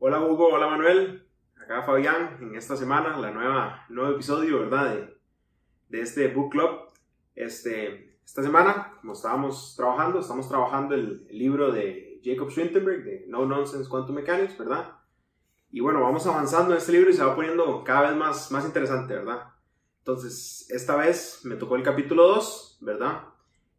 Hola Hugo, hola Manuel, acá Fabián, en esta semana, el nuevo episodio, ¿verdad? De este book club. Esta semana, como estamos trabajando el libro de Jacob Schwintenberg, de No Nonsense Quantum Mechanics, ¿verdad? Y bueno, vamos avanzando en este libro y se va poniendo cada vez más interesante, ¿verdad? Entonces, esta vez me tocó el capítulo 2, ¿verdad?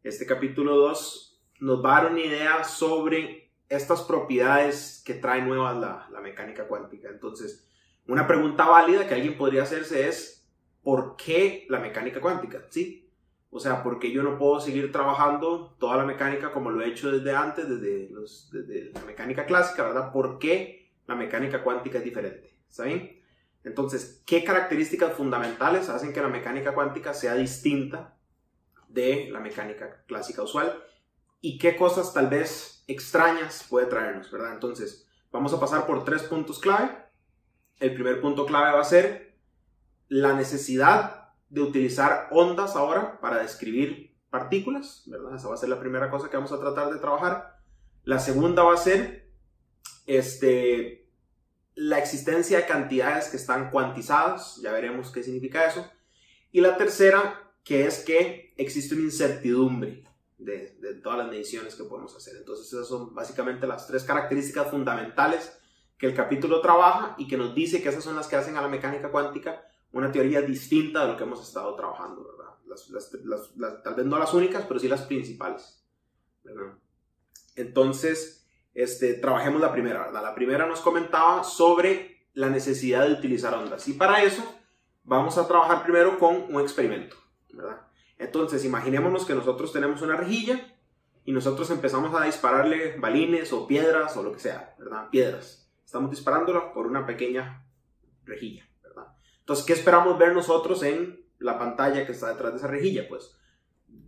Este capítulo 2 nos va a dar una idea sobre estas propiedades que trae nuevas la mecánica cuántica. Entonces, una pregunta válida que alguien podría hacerse es, ¿por qué la mecánica cuántica? ¿Sí? O sea, ¿por qué yo no puedo seguir trabajando toda la mecánica como lo he hecho desde antes, desde la mecánica clásica, ¿verdad? ¿Por qué la mecánica cuántica es diferente? ¿Está bien? Entonces, ¿qué características fundamentales hacen que la mecánica cuántica sea distinta de la mecánica clásica usual? ¿Y qué cosas tal vez extrañas puede traernos, ¿verdad? Entonces, vamos a pasar por 3 puntos clave. El primer punto clave va a ser la necesidad de utilizar ondas ahora para describir partículas, ¿verdad? Esa va a ser la primera cosa que vamos a tratar de trabajar. La segunda va a ser la existencia de cantidades que están cuantizadas, ya veremos qué significa eso. Y la tercera, que es que existe una incertidumbre de todas las mediciones que podemos hacer. Entonces esas son básicamente las 3 características fundamentales que el capítulo trabaja y que nos dice que esas son las que hacen a la mecánica cuántica una teoría distinta de lo que hemos estado trabajando, ¿verdad? Tal vez no las únicas, pero sí las principales, ¿verdad? Entonces, trabajemos la primera, ¿verdad? La primera nos comentaba sobre la necesidad de utilizar ondas. Y para eso vamos a trabajar primero con un experimento, ¿verdad? Entonces, imaginémonos que nosotros tenemos una rejilla y nosotros empezamos a dispararle balines o piedras o lo que sea, ¿verdad? Piedras. Estamos disparándola por una pequeña rejilla, ¿verdad? Entonces, ¿qué esperamos ver nosotros en la pantalla que está detrás de esa rejilla? Pues,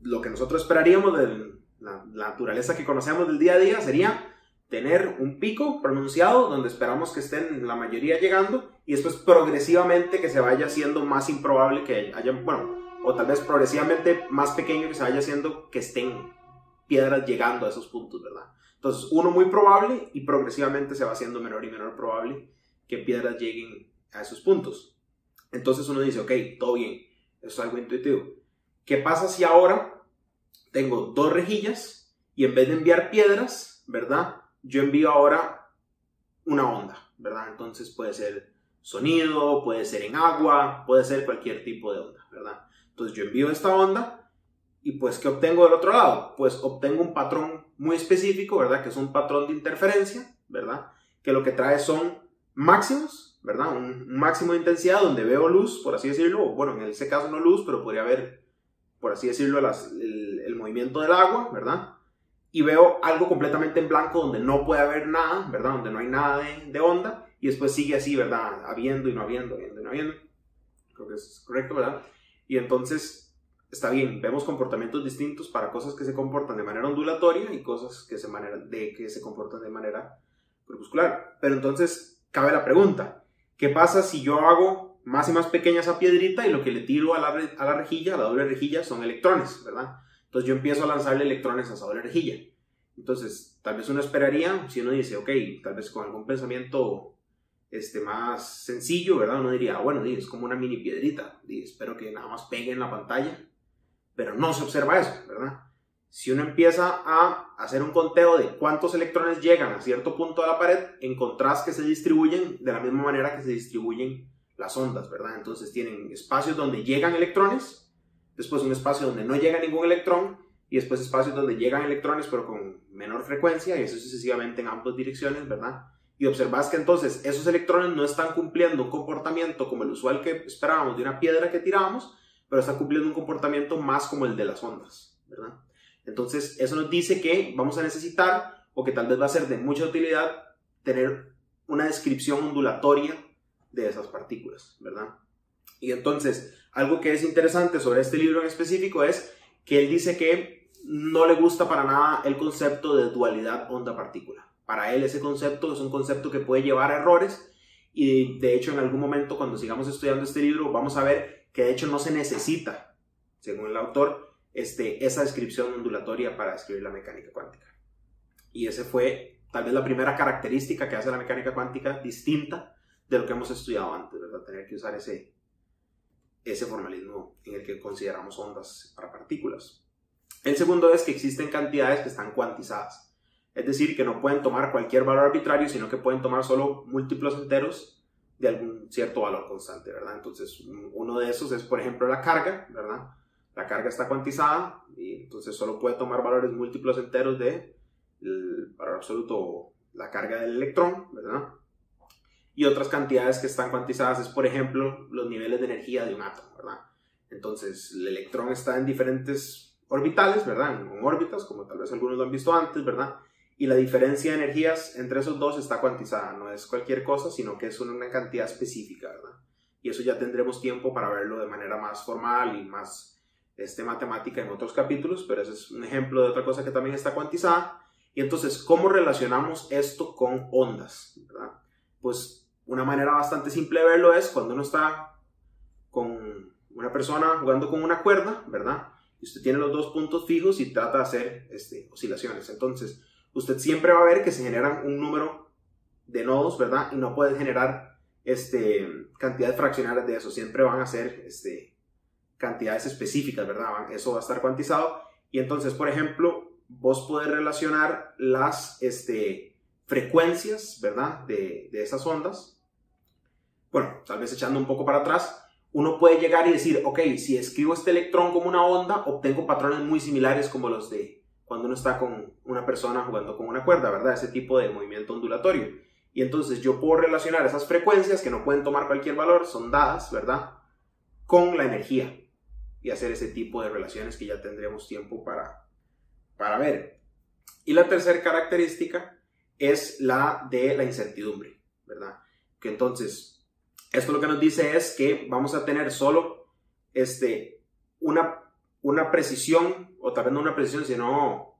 lo que nosotros esperaríamos de la naturaleza que conocemos del día a día sería tener un pico pronunciado donde esperamos que estén la mayoría llegando y después progresivamente que se vaya haciendo más improbable que haya, bueno, o tal vez progresivamente más pequeño que se vaya haciendo que estén piedras llegando a esos puntos, ¿verdad? Entonces, uno muy probable y progresivamente se va haciendo menor y menor probable que piedras lleguen a esos puntos. Entonces uno dice, ok, todo bien, eso es algo intuitivo. ¿Qué pasa si ahora tengo 2 rejillas y en vez de enviar piedras, ¿verdad? Yo envío ahora una onda, ¿verdad? Entonces puede ser sonido, puede ser en agua, puede ser cualquier tipo de onda, ¿verdad? Entonces yo envío esta onda y pues ¿qué obtengo del otro lado? Pues obtengo un patrón muy específico, ¿verdad? Que es un patrón de interferencia, ¿verdad? Que lo que trae son máximos, ¿verdad? Un máximo de intensidad donde veo luz, por así decirlo, bueno, en ese caso no luz, pero podría haber, por así decirlo, el movimiento del agua, ¿verdad? Y veo algo completamente en blanco donde no puede haber nada, ¿verdad? Donde no hay nada de onda, y después sigue así, ¿verdad? Habiendo y no habiendo, habiendo y no habiendo. Creo que es correcto, ¿verdad? Y entonces, está bien, vemos comportamientos distintos para cosas que se comportan de manera ondulatoria y cosas que se comportan de manera crepuscular. Pero entonces, cabe la pregunta, ¿qué pasa si yo hago más y más pequeña esa piedrita y lo que le tiro a la rejilla, a la doble rejilla, son electrones, ¿verdad? Entonces yo empiezo a lanzarle electrones a esa doble rejilla. Entonces, tal vez uno esperaría, si uno dice, ok, tal vez con algún pensamiento más sencillo, ¿verdad? Uno diría, bueno, es como una mini piedrita, espero que nada más pegue en la pantalla, pero no se observa eso, ¿verdad? Si uno empieza a hacer un conteo de cuántos electrones llegan a cierto punto de la pared, encontrás que se distribuyen de la misma manera que se distribuyen las ondas, ¿verdad? Entonces tienen espacios donde llegan electrones, después un espacio donde no llega ningún electrón, y después espacios donde llegan electrones pero con menor frecuencia, y eso sucesivamente en ambas direcciones, ¿verdad? Y observás que entonces esos electrones no están cumpliendo un comportamiento como el usual que esperábamos de una piedra que tirábamos, pero están cumpliendo un comportamiento más como el de las ondas, ¿verdad? Entonces eso nos dice que vamos a necesitar, o que tal vez va a ser de mucha utilidad, tener una descripción ondulatoria de esas partículas, ¿verdad? Y entonces, algo que es interesante sobre este libro en específico es que él dice que no le gusta para nada el concepto de dualidad onda-partícula. Para él ese concepto es un concepto que puede llevar a errores y de hecho en algún momento cuando sigamos estudiando este libro vamos a ver que de hecho no se necesita, según el autor, esa descripción ondulatoria para describir la mecánica cuántica. Y ese fue tal vez la primera característica que hace la mecánica cuántica distinta de lo que hemos estudiado antes, ¿verdad? Tener que usar ese formalismo en el que consideramos ondas para partículas. El segundo es que existen cantidades que están cuantizadas, es decir, que no pueden tomar cualquier valor arbitrario, sino que pueden tomar solo múltiplos enteros de algún cierto valor constante, ¿verdad? Entonces, uno de esos es, por ejemplo, la carga, ¿verdad? La carga está cuantizada y entonces solo puede tomar valores múltiplos enteros de el valor absoluto, la carga del electrón, ¿verdad? Y otras cantidades que están cuantizadas es, por ejemplo, los niveles de energía de un átomo, ¿verdad? Entonces, el electrón está en diferentes orbitales, ¿verdad? En órbitas, como tal vez algunos lo han visto antes, ¿verdad? Y la diferencia de energías entre esos dos está cuantizada, no es cualquier cosa, sino que es una cantidad específica, ¿verdad? Y eso ya tendremos tiempo para verlo de manera más formal y más matemática en otros capítulos, pero ese es un ejemplo de otra cosa que también está cuantizada. Y entonces, ¿cómo relacionamos esto con ondas, ¿verdad? Pues una manera bastante simple de verlo es cuando uno está con una persona jugando con una cuerda, ¿verdad? Y usted tiene los dos puntos fijos y trata de hacer oscilaciones. Entonces, usted siempre va a ver que se generan un número de nodos, ¿verdad? Y no puede generar cantidades fraccionarias de eso. Siempre van a ser cantidades específicas, ¿verdad? Eso va a estar cuantizado. Y entonces, por ejemplo, vos podés relacionar las frecuencias, ¿verdad? De esas ondas. Bueno, tal vez echando un poco para atrás, uno puede llegar y decir, ok, si escribo este electrón como una onda, obtengo patrones muy similares como los de cuando uno está con una persona jugando con una cuerda, ¿verdad? Ese tipo de movimiento ondulatorio. Y entonces yo puedo relacionar esas frecuencias, que no pueden tomar cualquier valor, son dadas, ¿verdad? Con la energía. Y hacer ese tipo de relaciones que ya tendremos tiempo para ver. Y la tercera característica es la de la incertidumbre, ¿verdad? Que entonces, esto lo que nos dice es que vamos a tener solo una precisión, o tal vez no una precisión, sino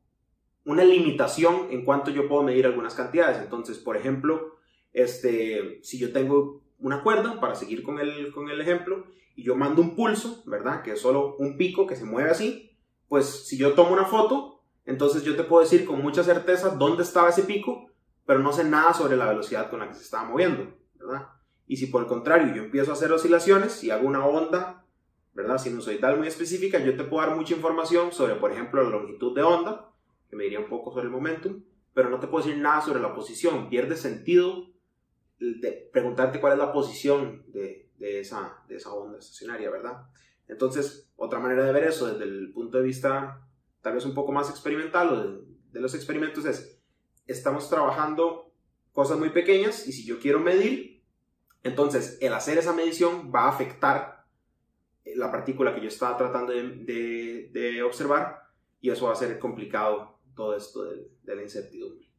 una limitación en cuanto yo puedo medir algunas cantidades. Entonces, por ejemplo, si yo tengo una cuerda, para seguir con el ejemplo, y yo mando un pulso, ¿verdad? Que es solo un pico que se mueve así, pues si yo tomo una foto, entonces yo te puedo decir con mucha certeza dónde estaba ese pico, pero no sé nada sobre la velocidad con la que se estaba moviendo, ¿verdad? Y si por el contrario yo empiezo a hacer oscilaciones y hago una onda, ¿verdad? Sinusoidal muy específica, yo te puedo dar mucha información sobre, por ejemplo, la longitud de onda, que me diría un poco sobre el momentum, pero no te puedo decir nada sobre la posición. Pierde sentido de preguntarte cuál es la posición de esa onda estacionaria, ¿verdad? Entonces, otra manera de ver eso desde el punto de vista tal vez un poco más experimental o de los experimentos es, estamos trabajando cosas muy pequeñas y si yo quiero medir, entonces el hacer esa medición va a afectar la partícula que yo estaba tratando de observar y eso va a ser complicado todo esto de la incertidumbre.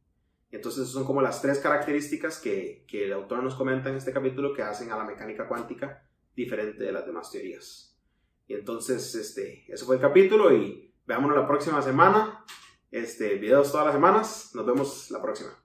Entonces son como las tres características que el autor nos comenta en este capítulo que hacen a la mecánica cuántica diferente de las demás teorías. Y entonces eso fue el capítulo y veámonos la próxima semana. Videos todas las semanas. Nos vemos la próxima.